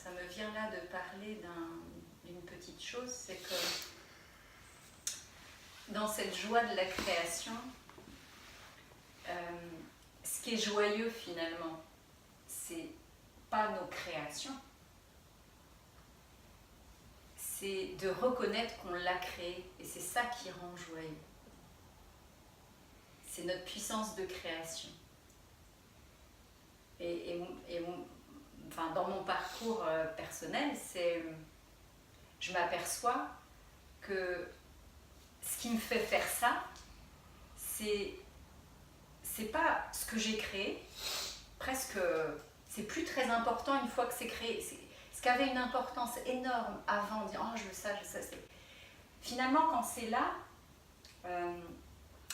ça me vient là de parler d'une petite chose, c'est que dans cette joie de la création, ce qui est joyeux finalement, c'est pas nos créations, c'est de reconnaître qu'on l'a créé, et c'est ça qui rend joyeux. C'est notre puissance de création. Enfin, dans mon parcours personnel, je m'aperçois que ce qui me fait faire ça, c'est pas ce que j'ai créé, presque, c'est plus très important une fois que c'est créé. Ce qui avait une importance énorme avant, de dire oh je veux ça, finalement quand c'est là,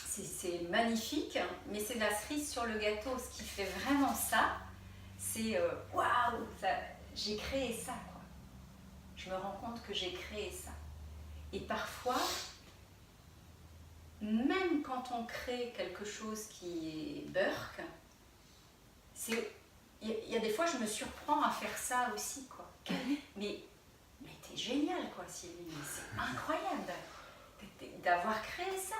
c'est magnifique, mais c'est la cerise sur le gâteau. Ce qui fait vraiment ça, c'est waouh, j'ai créé ça, quoi. Je me rends compte que j'ai créé ça. Et parfois, même quand on crée quelque chose qui est burk, il y a des fois je me surprends à faire ça aussi, quoi. Mais t'es génial, quoi, Sylvie, c'est incroyable d'avoir créé ça.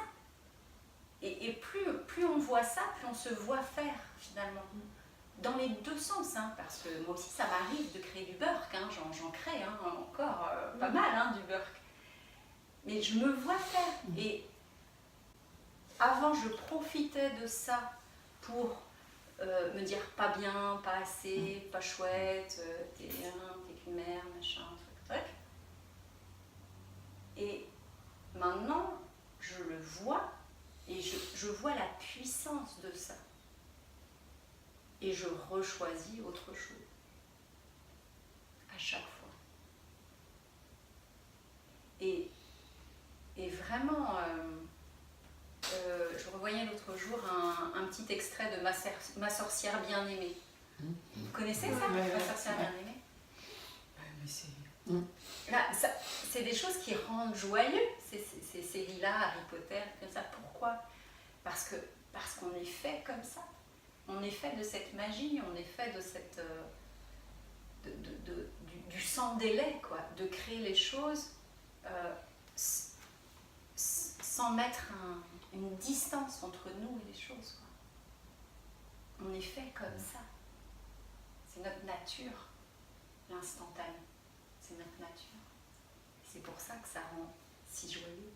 Et plus on voit ça, plus on se voit faire, finalement. Dans les deux sens, hein, parce que moi aussi ça m'arrive de créer du burk, hein, j'en crée encore pas mal, hein, du burk. Mais je me vois faire. Et avant, je profitais de ça pour me dire pas bien, pas assez, pas chouette, t'es qu'une merde, machin, truc. Et maintenant, je le vois et je vois la puissance de ça. Et je rechoisis autre chose. À chaque fois. Et vraiment, je revoyais l'autre jour un petit extrait de Ma sorcière bien-aimée. Vous connaissez ça, Ma sorcière bien-aimée? Mais c'est... Là, c'est des choses qui rendent joyeux, ces séries-là, Harry Potter, comme ça. Pourquoi? Parce qu'on est fait comme ça. On est fait de cette magie, on est fait de cette... du sans délai, quoi, de créer les choses sans mettre une distance entre nous et les choses, quoi. On est fait comme ça. C'est notre nature, l'instantané. C'est notre nature. C'est pour ça que ça rend si joyeux.